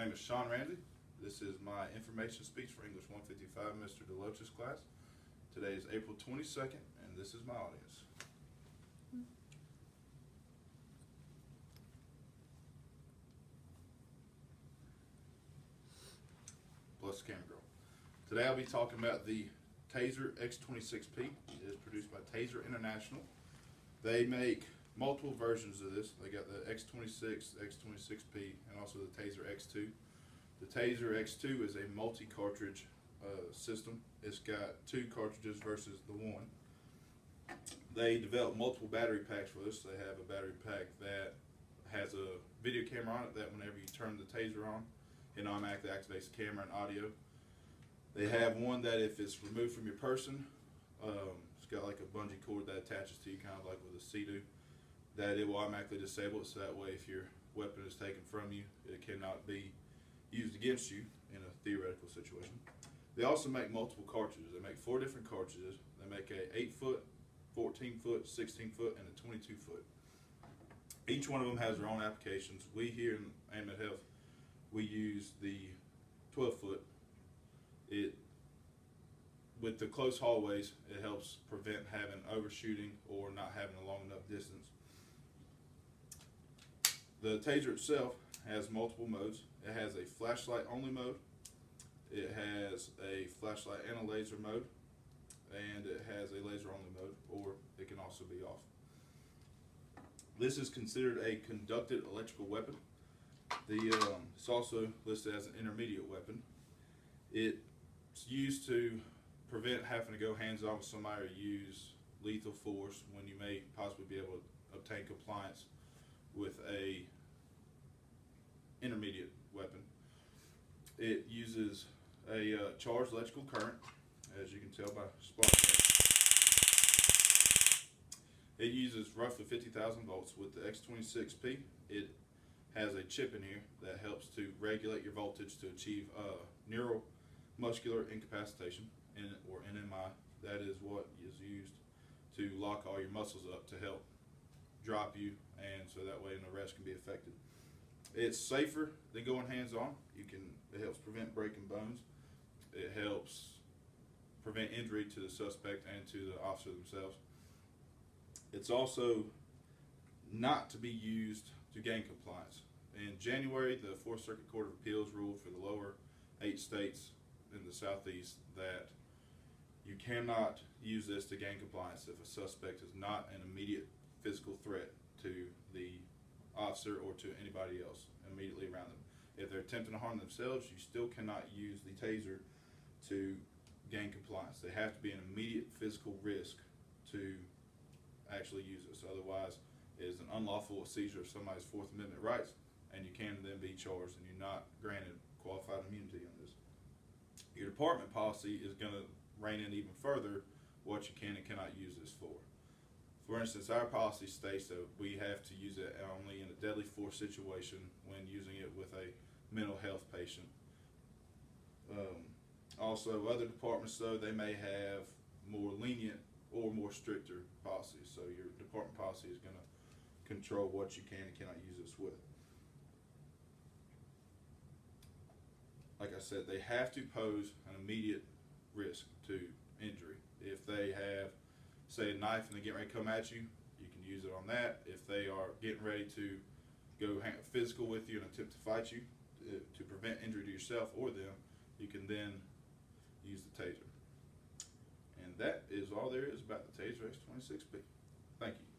My name is Shawn Ramsey. This is my information speech for English 155, Mr. DeLoach's class. Today is April 22nd, and this is my audience. Plus camera girl. Today I'll be talking about the Taser X26P. It is produced by Taser International. They make multiple versions of this. They got the X26, X26P, and also the Taser X2. The Taser X2 is a multi-cartridge system. It's got 2 cartridges versus the 1. They developed multiple battery packs for this. They have a battery pack that has a video camera on it that whenever you turn the taser on, it automatically activates the camera and audio. They have one that if it's removed from your person, it's got like a bungee cord that attaches to you, kind of like with a Sea-Doo, that it will automatically disable it, so that way if your weapon is taken from you, it cannot be used against you in a theoretical situation. They also make multiple cartridges. They make 4 different cartridges. They make a 8-foot, 14-foot, 16-foot, and a 22-foot. Each one of them has their own applications. We here in Animate Health, we use the 12-foot. With the close hallways, it helps prevent having overshooting or not having a long enough distance. The taser itself has multiple modes. It has a flashlight only mode, it has a flashlight and a laser mode, and it has a laser only mode, or it can also be off. This is considered a conducted electrical weapon. It's also listed as an intermediate weapon. It's used to prevent having to go hands-on with somebody or use lethal force when you may possibly be able to obtain compliance with a intermediate weapon. It uses a charged electrical current, as you can tell by sparking it. It uses roughly 50,000 volts. With the X26P, it has a chip in here that helps to regulate your voltage to achieve neuromuscular incapacitation, or NMI. That is what is used to lock all your muscles up to help drop you, and so that way an arrest can be effective. It's safer than going hands-on. It helps prevent breaking bones. It helps prevent injury to the suspect and to the officer themselves. It's also not to be used to gain compliance. In January, the 4th Circuit Court of Appeals ruled for the lower 8 states in the Southeast that you cannot use this to gain compliance if a suspect is not an immediate physical threat to the officer or to anybody else immediately around them. If they're attempting to harm themselves, you still cannot use the taser to gain compliance. They have to be an immediate physical risk to actually use this. Otherwise, it is an unlawful seizure of somebody's 4th Amendment rights, and you can then be charged, and you're not granted qualified immunity on this. Your department policy is going to rein in even further what you can and cannot use this for. For instance, our policy states that we have to use it only in a deadly force situation when using it with a mental health patient. Also, other departments, though, they may have more lenient or more stricter policies. So your department policy is going to control what you can and cannot use this with. Like I said, they have to pose an immediate risk to injury. If they have, say, a knife and they get ready to come at you, you can use it on that. If they are getting ready to go physical with you and attempt to fight you to prevent injury to yourself or them, you can then use the taser. And that is all there is about the Taser X26P. Thank you.